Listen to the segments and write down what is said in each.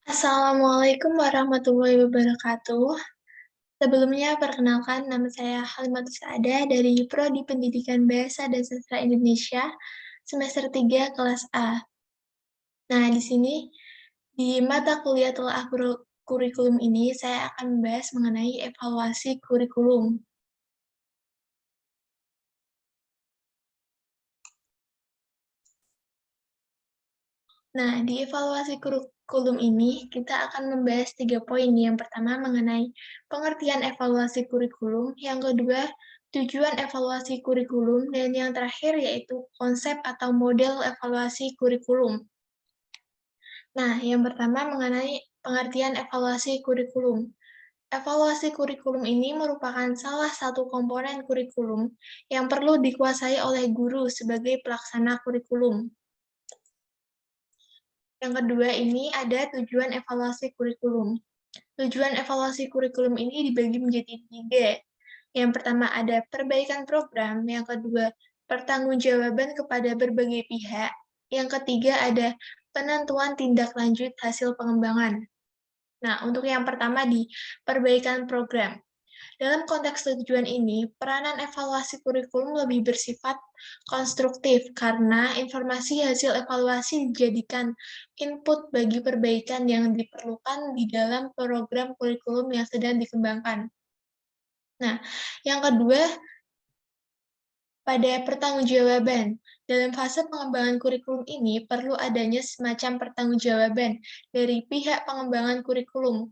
Assalamualaikum warahmatullahi wabarakatuh. Sebelumnya, perkenalkan nama saya Halimatus Saada dari Prodi Pendidikan Bahasa dan Sastra Indonesia, semester 3 kelas A. Nah, di sini, di mata kuliah telah kurikulum ini, saya akan membahas mengenai evaluasi kurikulum. Nah, di evaluasi kurikulum ini, kita akan membahas 3 poin. Yang pertama mengenai pengertian evaluasi kurikulum, yang kedua, tujuan evaluasi kurikulum, dan yang terakhir yaitu konsep atau model evaluasi kurikulum. Nah, yang pertama mengenai pengertian evaluasi kurikulum. Evaluasi kurikulum ini merupakan salah satu komponen kurikulum yang perlu dikuasai oleh guru sebagai pelaksana kurikulum. Yang kedua ini ada tujuan evaluasi kurikulum. Tujuan evaluasi kurikulum ini dibagi menjadi 3. Yang pertama ada perbaikan program, yang kedua pertanggungjawaban kepada berbagai pihak, yang ketiga ada penentuan tindak lanjut hasil pengembangan. Nah, untuk yang pertama di perbaikan program. Dalam konteks tujuan ini, peranan evaluasi kurikulum lebih bersifat konstruktif karena informasi hasil evaluasi dijadikan input bagi perbaikan yang diperlukan di dalam program kurikulum yang sedang dikembangkan. Nah, yang kedua, pada pertanggungjawaban. Dalam fase pengembangan kurikulum ini, perlu adanya semacam pertanggungjawaban dari pihak pengembangan kurikulum.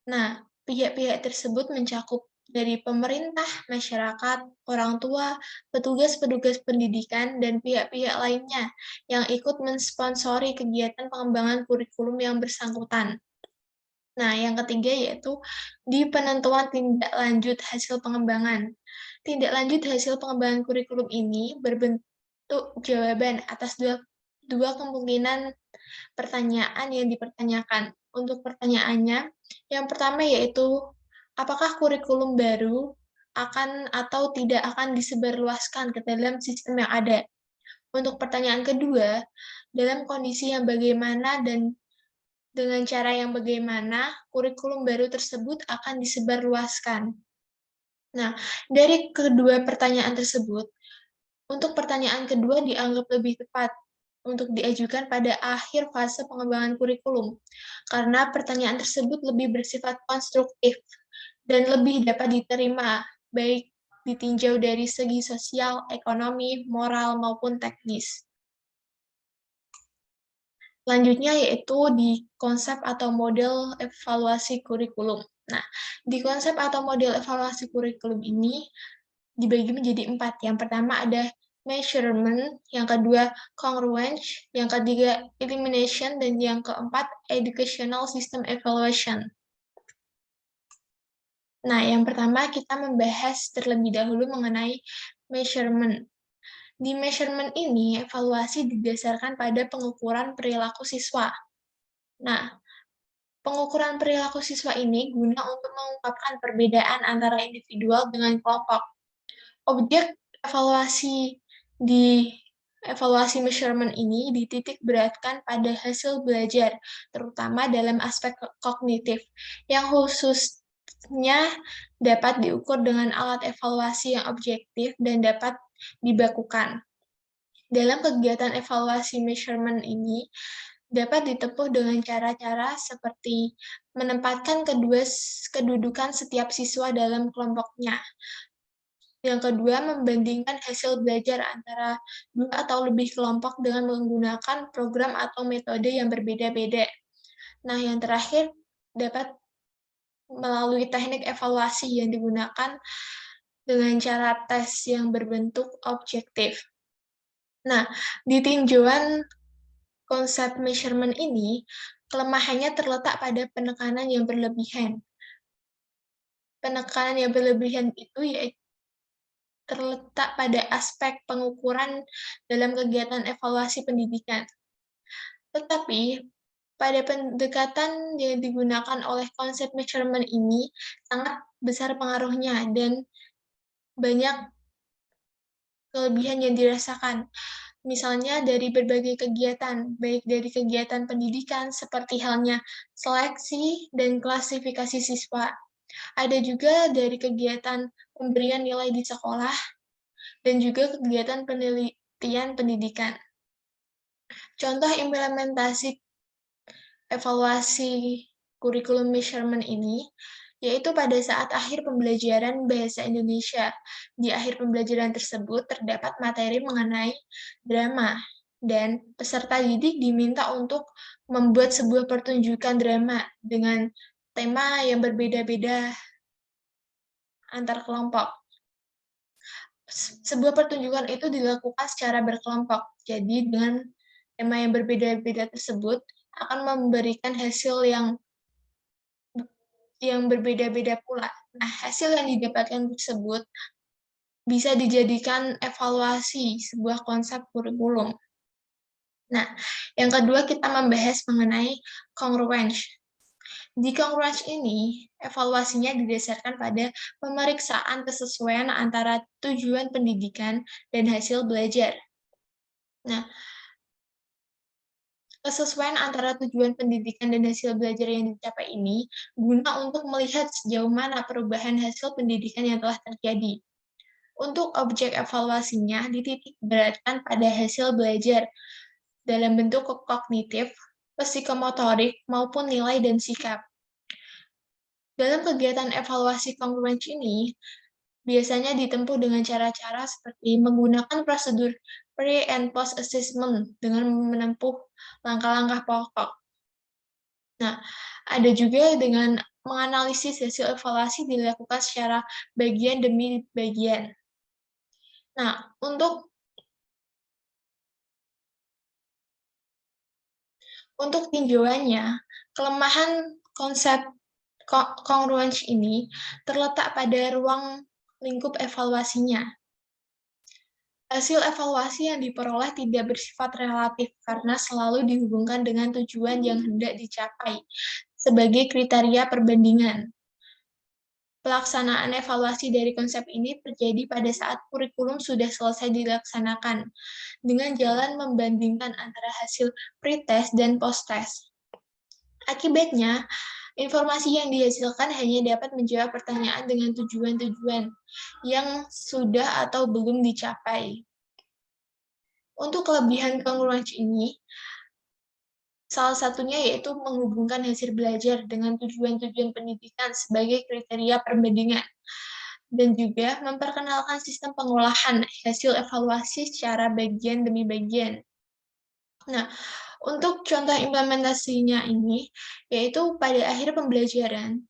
Nah, pihak-pihak tersebut mencakup dari pemerintah, masyarakat, orang tua, petugas-petugas pendidikan, dan pihak-pihak lainnya yang ikut mensponsori kegiatan pengembangan kurikulum yang bersangkutan. Nah, yang ketiga yaitu di penentuan tindak lanjut hasil pengembangan. Tindak lanjut hasil pengembangan kurikulum ini berbentuk jawaban atas dua kemungkinan pertanyaan yang dipertanyakan. Untuk pertanyaannya, yang pertama yaitu, apakah kurikulum baru akan atau tidak akan disebarluaskan ke dalam sistem yang ada? Untuk pertanyaan kedua, dalam kondisi yang bagaimana dan dengan cara yang bagaimana kurikulum baru tersebut akan disebarluaskan? Nah, dari kedua pertanyaan tersebut, untuk pertanyaan kedua dianggap lebih tepat untuk diajukan pada akhir fase pengembangan kurikulum, karena pertanyaan tersebut lebih bersifat konstruktif dan lebih dapat diterima, baik ditinjau dari segi sosial, ekonomi, moral, maupun teknis. Selanjutnya yaitu di konsep atau model evaluasi kurikulum. Nah, di konsep atau model evaluasi kurikulum ini dibagi menjadi 4. Yang pertama ada measurement, yang kedua congruence, yang ketiga elimination, dan yang keempat educational system evaluation. Nah, yang pertama kita membahas terlebih dahulu mengenai measurement. Di measurement ini, evaluasi didasarkan pada pengukuran perilaku siswa. Nah, pengukuran perilaku siswa ini guna untuk mengungkapkan perbedaan antara individual dengan kelompok. Objek evaluasi di evaluasi measurement ini dititik beratkan pada hasil belajar, terutama dalam aspek kognitif, yang khususnya dapat diukur dengan alat evaluasi yang objektif dan dapat dibakukan. Dalam kegiatan evaluasi measurement ini, dapat ditempuh dengan cara-cara seperti menempatkan kedudukan setiap siswa dalam kelompoknya. Yang kedua, membandingkan hasil belajar antara 2 atau lebih kelompok dengan menggunakan program atau metode yang berbeda-beda. Nah, yang terakhir, dapat melalui teknik evaluasi yang digunakan dengan cara tes yang berbentuk objektif. Nah, di tinjauan konsep measurement ini, kelemahannya terletak pada penekanan yang berlebihan. Penekanan yang berlebihan itu yaitu terletak pada aspek pengukuran dalam kegiatan evaluasi pendidikan. Tetapi, pada pendekatan yang digunakan oleh konsep measurement ini sangat besar pengaruhnya dan banyak kelebihan yang dirasakan. Misalnya dari berbagai kegiatan, baik dari kegiatan pendidikan seperti halnya seleksi dan klasifikasi siswa. Ada juga dari kegiatan pemberian nilai di sekolah dan juga kegiatan penelitian pendidikan. Contoh implementasi evaluasi kurikulum measurement ini yaitu pada saat akhir pembelajaran bahasa Indonesia. Di akhir pembelajaran tersebut terdapat materi mengenai drama, dan peserta didik diminta untuk membuat sebuah pertunjukan drama dengan tema yang berbeda-beda antar kelompok. Sebuah pertunjukan itu dilakukan secara berkelompok, jadi dengan tema yang berbeda-beda tersebut akan memberikan hasil yang berbeda-beda pula. Nah, hasil yang didapatkan tersebut bisa dijadikan evaluasi sebuah konsep kurikulum. Nah, yang kedua kita membahas mengenai congruence. Di congruence ini, evaluasinya didasarkan pada pemeriksaan kesesuaian antara tujuan pendidikan dan hasil belajar. Nah, kesesuaian antara tujuan pendidikan dan hasil belajar yang dicapai ini guna untuk melihat sejauh mana perubahan hasil pendidikan yang telah terjadi. Untuk objek evaluasinya dititik beratkan pada hasil belajar dalam bentuk kognitif, psikomotorik, maupun nilai dan sikap. Dalam kegiatan evaluasi kongruensi ini, biasanya ditempuh dengan cara-cara seperti menggunakan prosedur pre- and post-assessment dengan menempuh langkah-langkah pokok. Nah, ada juga dengan menganalisis hasil evaluasi dilakukan secara bagian demi bagian. Nah, untuk tinjauannya, kelemahan konsep congruence ini terletak pada ruang lingkup evaluasinya. Hasil evaluasi yang diperoleh tidak bersifat relatif karena selalu dihubungkan dengan tujuan yang hendak dicapai sebagai kriteria perbandingan. Pelaksanaan evaluasi dari konsep ini terjadi pada saat kurikulum sudah selesai dilaksanakan, dengan jalan membandingkan antara hasil pre-test dan post-test. Akibatnya, informasi yang dihasilkan hanya dapat menjawab pertanyaan dengan tujuan-tujuan yang sudah atau belum dicapai. Untuk kelebihan congruence ini, salah satunya yaitu menghubungkan hasil belajar dengan tujuan-tujuan pendidikan sebagai kriteria perbandingan, dan juga memperkenalkan sistem pengolahan hasil evaluasi secara bagian demi bagian. Nah, untuk contoh implementasinya ini, yaitu pada akhir pembelajaran,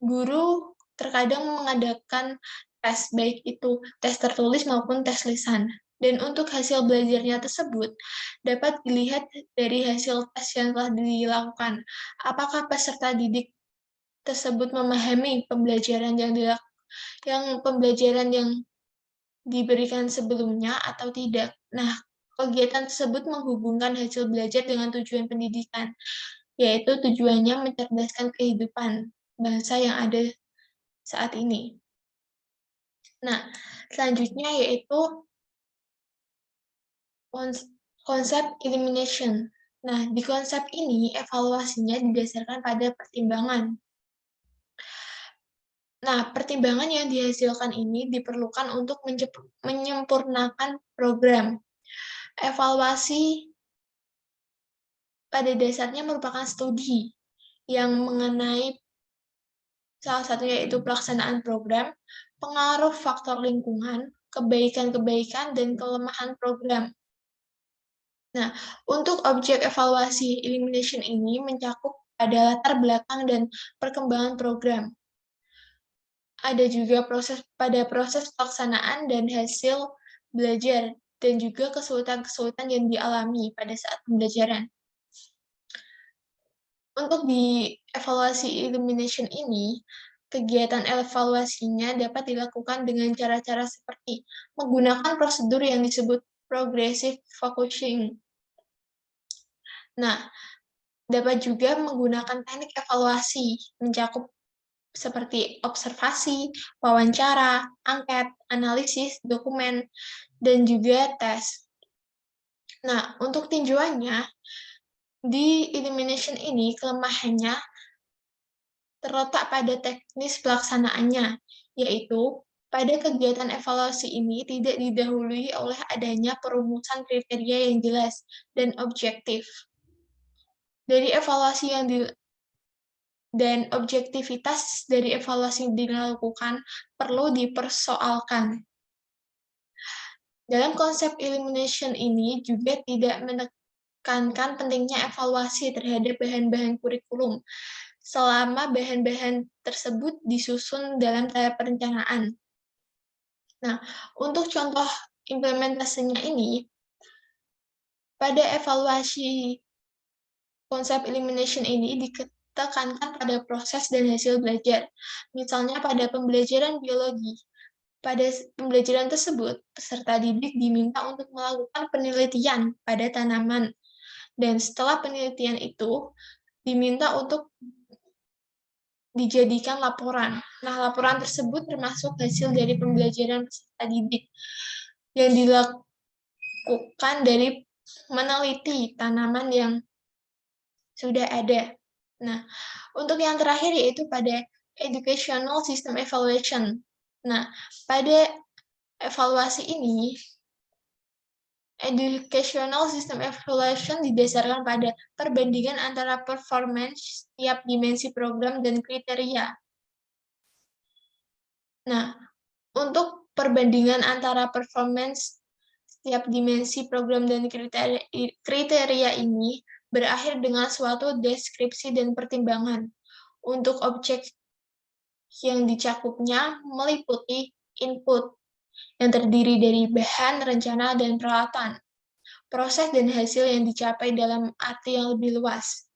guru terkadang mengadakan tes, baik itu tes tertulis maupun tes lisan. Dan untuk hasil belajarnya tersebut dapat dilihat dari hasil tes yang telah dilakukan. Apakah peserta didik tersebut memahami pembelajaran yang diberikan sebelumnya atau tidak. Nah, kegiatan tersebut menghubungkan hasil belajar dengan tujuan pendidikan, yaitu tujuannya mencerdaskan kehidupan bangsa yang ada saat ini. Nah, selanjutnya yaitu konsep elimination. Nah, di konsep ini evaluasinya didasarkan pada pertimbangan. Nah, pertimbangan yang dihasilkan ini diperlukan untuk menyempurnakan program. Evaluasi pada dasarnya merupakan studi yang mengenai salah satunya yaitu pelaksanaan program, pengaruh faktor lingkungan, kebaikan-kebaikan, dan kelemahan program. Nah, untuk objek evaluasi elimination ini mencakup pada latar belakang dan perkembangan program. Ada juga proses pelaksanaan dan hasil belajar, dan juga kesulitan-kesulitan yang dialami pada saat pembelajaran. Untuk di evaluasi elimination ini, kegiatan evaluasinya dapat dilakukan dengan cara-cara seperti menggunakan prosedur yang disebut progressive focusing. Nah, dapat juga menggunakan teknik evaluasi mencakup seperti observasi, wawancara, angket, analisis, dokumen, dan juga tes. Nah, untuk tinjauannya, di elimination ini kelemahannya terletak pada teknis pelaksanaannya, yaitu pada kegiatan evaluasi ini tidak didahului oleh adanya perumusan kriteria yang jelas dan objektif. Dari evaluasi yang dan objektivitas dari evaluasi yang dilakukan perlu dipersoalkan. Dalam konsep elimination ini juga tidak menekankan pentingnya evaluasi terhadap bahan-bahan kurikulum selama bahan-bahan tersebut disusun dalam tahap perencanaan. Nah, untuk contoh implementasinya ini, pada evaluasi konsep elimination ini ditekankan pada proses dan hasil belajar. Misalnya pada pembelajaran biologi. Pada pembelajaran tersebut, peserta didik diminta untuk melakukan penelitian pada tanaman. Dan setelah penelitian itu, diminta untuk dijadikan laporan. Nah, laporan tersebut termasuk hasil dari pembelajaran peserta didik yang dilakukan dari meneliti tanaman yang sudah ada. Nah, untuk yang terakhir yaitu pada educational system evaluation. Nah, pada evaluasi ini, educational system evaluation didasarkan pada perbandingan antara performance setiap dimensi program dan kriteria. Nah, untuk perbandingan antara performance setiap dimensi program dan kriteria ini berakhir dengan suatu deskripsi dan pertimbangan. Untuk objek yang dicakupnya meliputi input yang terdiri dari bahan, rencana, dan peralatan, proses dan hasil yang dicapai dalam arti yang lebih luas.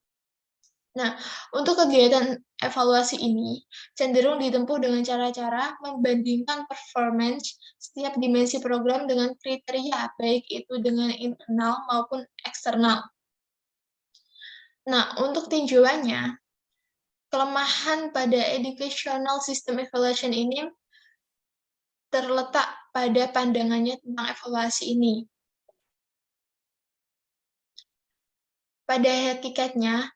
Nah, untuk kegiatan evaluasi ini cenderung ditempuh dengan cara-cara membandingkan performance setiap dimensi program dengan kriteria, baik itu dengan internal maupun eksternal. Nah, untuk tinjauannya, kelemahan pada educational system evaluation ini terletak pada pandangannya tentang evaluasi ini. Pada hakikatnya,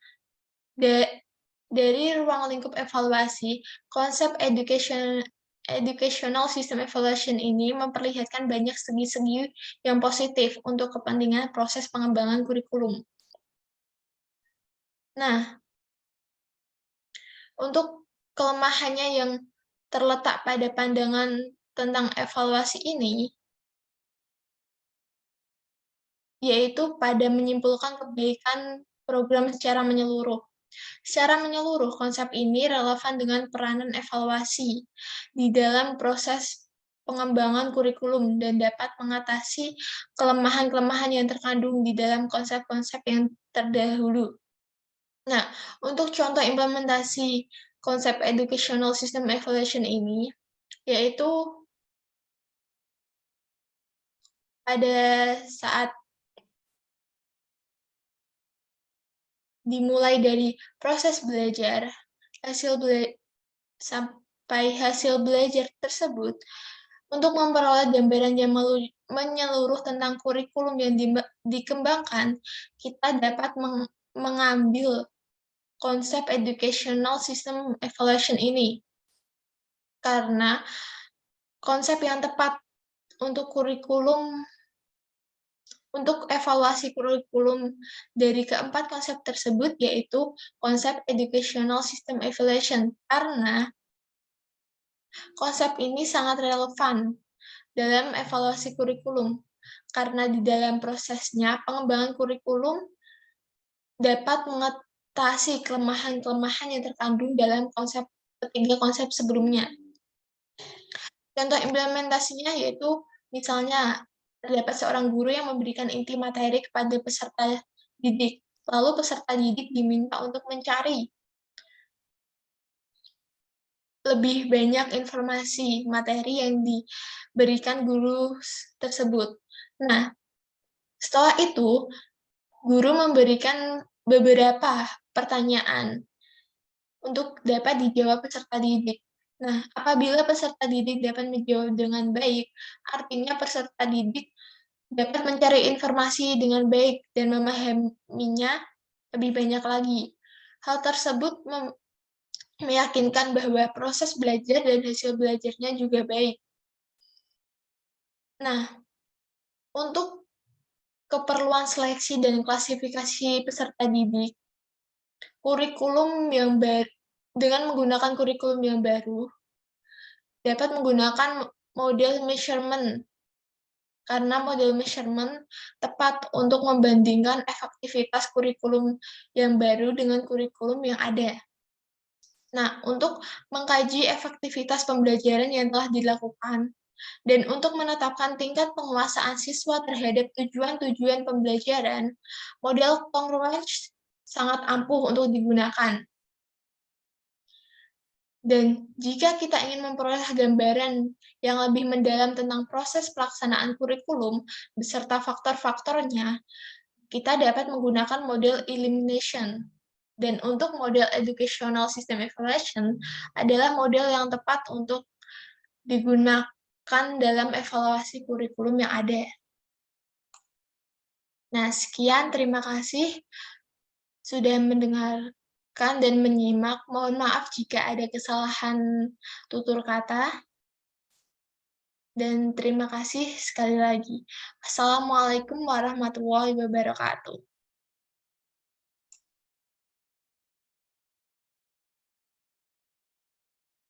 dari ruang lingkup evaluasi, konsep educational system evaluation ini memperlihatkan banyak segi-segi yang positif untuk kepentingan proses pengembangan kurikulum. Nah, untuk kelemahannya yang terletak pada pandangan tentang evaluasi ini, yaitu pada menyimpulkan kebaikan program secara menyeluruh. Secara menyeluruh, konsep ini relevan dengan peranan evaluasi di dalam proses pengembangan kurikulum dan dapat mengatasi kelemahan-kelemahan yang terkandung di dalam konsep-konsep yang terdahulu. Nah, untuk contoh implementasi konsep educational system evaluation ini, yaitu pada saat dimulai dari proses belajar, sampai hasil belajar tersebut, untuk memperoleh gambaran yang menyeluruh tentang kurikulum yang dikembangkan, kita dapat mengambil konsep educational system evaluation ini. Karena konsep yang tepat untuk evaluasi kurikulum dari keempat konsep tersebut yaitu konsep educational system evaluation, karena konsep ini sangat relevan dalam evaluasi kurikulum, karena di dalam prosesnya pengembangan kurikulum dapat mengatasi kelemahan-kelemahan yang terkandung dalam ketiga konsep sebelumnya. Contoh implementasinya yaitu misalnya terdapat seorang guru yang memberikan inti materi kepada peserta didik, lalu peserta didik diminta untuk mencari lebih banyak informasi materi yang diberikan guru tersebut. Nah, setelah itu, guru memberikan beberapa pertanyaan untuk dapat dijawab peserta didik. Nah, apabila peserta didik dapat menjawab dengan baik, artinya peserta didik dapat mencari informasi dengan baik dan memahaminya lebih banyak lagi. Hal tersebut meyakinkan bahwa proses belajar dan hasil belajarnya juga baik. Nah, untuk keperluan seleksi dan klasifikasi peserta didik, kurikulum yang dengan menggunakan kurikulum yang baru, dapat menggunakan model measurement, karena model measurement tepat untuk membandingkan efektivitas kurikulum yang baru dengan kurikulum yang ada. Nah, untuk mengkaji efektivitas pembelajaran yang telah dilakukan, dan untuk menetapkan tingkat penguasaan siswa terhadap tujuan-tujuan pembelajaran, model congruence sangat ampuh untuk digunakan. Dan jika kita ingin memperoleh gambaran yang lebih mendalam tentang proses pelaksanaan kurikulum beserta faktor-faktornya, kita dapat menggunakan model elimination. Dan untuk model educational system evaluation adalah model yang tepat untuk digunakan dalam evaluasi kurikulum yang ada. Nah, sekian, terima kasih sudah mendengarkan dan menyimak. Mohon maaf jika ada kesalahan tutur kata. Dan terima kasih sekali lagi. Assalamualaikum warahmatullahi wabarakatuh.